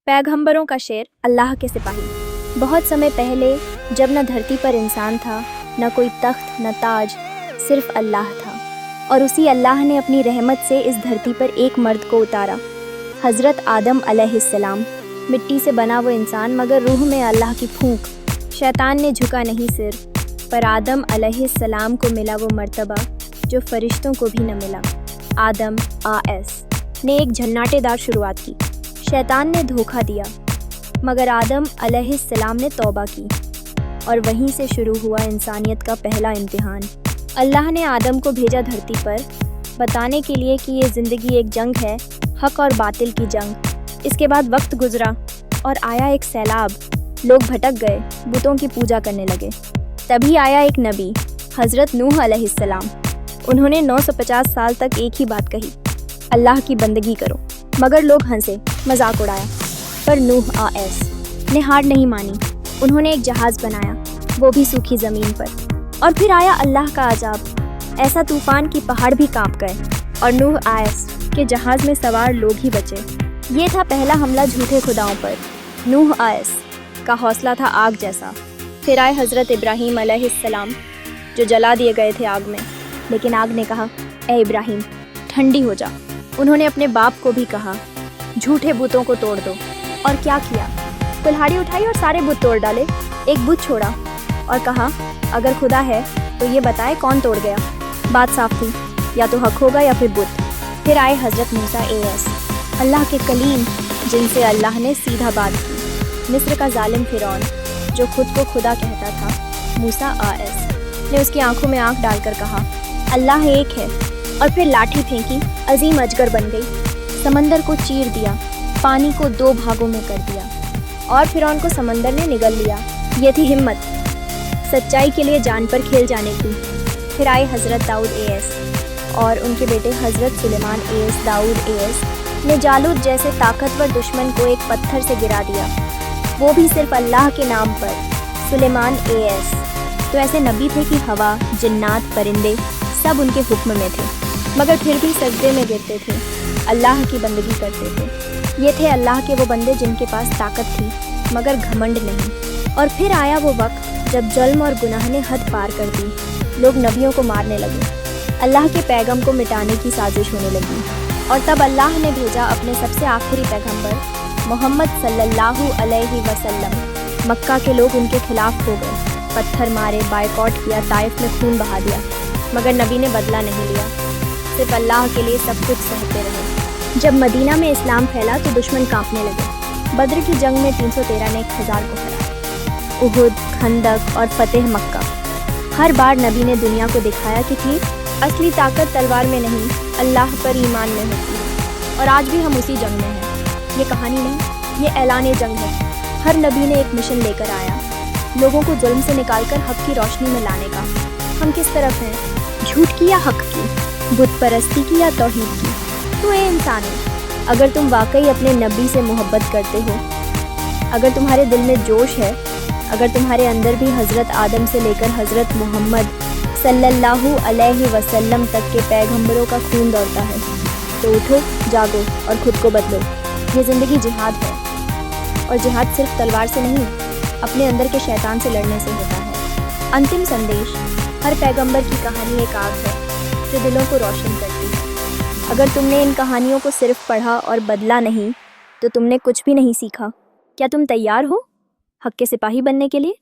पैगंबरों का शेर, अल्लाह के सिपाही। बहुत समय पहले जब न धरती पर इंसान था, न कोई तख्त न ताज, सिर्फ अल्लाह था। और उसी अल्लाह ने अपनी रहमत से इस धरती पर एक मर्द को उतारा, हज़रत आदम अलैहिस्सलाम। मिट्टी से बना वो इंसान, मगर रूह में अल्लाह की फूंक। शैतान ने झुका नहीं सिर, पर आदम अलैहिस्सलाम को मिला वो मर्तबा जो फरिश्तों को भी न मिला। आदम आस ने एक झन्नाटेदार शुरुआत की। शैतान ने धोखा दिया, मगर आदम अलैहिस्सलाम ने तौबा की, और वहीं से शुरू हुआ इंसानियत का पहला इम्तिहान। अल्लाह ने आदम को भेजा धरती पर, बताने के लिए कि ये ज़िंदगी एक जंग है, हक और बातिल की जंग। इसके बाद वक्त गुजरा और आया एक सैलाब। लोग भटक गए, बुतों की पूजा करने लगे। तभी आया एक नबी, हज़रत नूह अलैहिस्सलाम। उन्होंने 950 साल तक एक ही बात कही, अल्लाह की बंदगी करो। मगर लोग हंसे, मजाक उड़ाया। पर नूह आस ने हार नहीं मानी। उन्होंने एक जहाज़ बनाया, वो भी सूखी ज़मीन पर। और फिर आया अल्लाह का अजाब, ऐसा तूफ़ान कि पहाड़ भी कांप गए, और नूह आस के जहाज़ में सवार लोग ही बचे। ये था पहला हमला झूठे खुदाओं पर। नूह आस का हौसला था आग जैसा। फिर आए हज़रत इब्राहीम अलैहिस्सलाम, जो जला दिए गए थे आग में। लेकिन आग ने कहा, ए इब्राहीम, ठंडी हो जा। उन्होंने अपने बाप को भी कहा, झूठे बुतों को तोड़ दो। और क्या किया? कुल्हाड़ी उठाई और सारे बुत तोड़ डाले। एक बुत छोड़ा और कहा, अगर खुदा है तो ये बताए कौन तोड़ गया। बात साफ थी, या तो हक होगा या फिर बुत। फिर आए हज़रत मूसा एस, अल्लाह के कलीम, जिनसे अल्लाह ने सीधा बात की। मिस्र का जालिम फिरौन, जो खुद को खुदा कहता था, मूसा आस ने उसकी आंखों में आंख डालकर कहा, अल्लाह एक है। और फिर लाठी फेंकी, अजीम अजगर बन गई। समंदर को चीर दिया, पानी को 2 भागों में कर दिया, और फिरौन को समंदर ने निगल लिया। ये थी हिम्मत, सच्चाई के लिए जान पर खेल जाने की। फिर आए हज़रत दाऊद एस, और उनके बेटे हज़रत सुलेमान एस। दाऊद एस ने जालूत जैसे ताकतवर दुश्मन को एक पत्थर से गिरा दिया, वो भी सिर्फ अल्लाह के नाम पर। सुलेमान एस तो ऐसे नबी थे कि हवा, जिन्नात, परिंदे सब उनके हुक्म में थे, मगर फिर भी सजदे में गिरते थे, अल्लाह की बंदगी करते थे। ये थे अल्लाह के वो बंदे जिनके पास ताकत थी, मगर घमंड नहीं। और फिर आया वो वक्त जब जुल्म और गुनाह ने हद पार कर दी। लोग नबियों को मारने लगे, अल्लाह के पैगम को मिटाने की साजिश होने लगी। और तब अल्लाह ने भेजा अपने सबसे आखिरी पैगंबर मोहम्मद सल्लल्लाहु अलैहि वसल्लम। मक्का के लोग उनके खिलाफ हो गए, पत्थर मारे, बायकॉट किया, ताइफ में खून बहा दिया, मगर नबी ने बदला नहीं लिया, सिर्फ अल्लाह के लिए सब कुछ सहते रहे। जब मदीना में इस्लाम फैला तो दुश्मन कांपने लगे। बद्र की जंग में 313 ने 1000 को हराया। उहुद, खंदक और फतेह मक्का, हर बार नबी ने दुनिया को दिखाया कि ठीक असली ताकत तलवार में नहीं, अल्लाह पर ईमान में होती है। और आज भी हम उसी जंग में हैं। ये कहानी नहीं, ये ऐलान जंग है। हर नबी ने एक मिशन लेकर आया, लोगों को जुल्म से निकालकर हक की रोशनी में लाने का। हम किस तरफ हैं, झूठ की या हक की, बुत परस्ती की या तौहीद की? तो ये इंसान है, अगर तुम वाकई अपने नबी से मोहब्बत करते हो, अगर तुम्हारे दिल में जोश है, अगर तुम्हारे अंदर भी हज़रत आदम से लेकर हज़रत मोहम्मद सल्लल्लाहु अलैहि वसल्लम तक के पैगंबरों का खून दौड़ता है, तो उठो, जागो और ख़ुद को बदलो। ये ज़िंदगी जिहाद है, और जिहाद सिर्फ तलवार से नहीं, अपने अंदर के शैतान से लड़ने से होता है। अंतिम संदेश, हर पैगंबर की कहानी एक आग है जो दिलों को रोशन करती है। अगर तुमने इन कहानियों को सिर्फ पढ़ा और बदला नहीं, तो तुमने कुछ भी नहीं सीखा। क्या तुम तैयार हो हक के सिपाही बनने के लिए?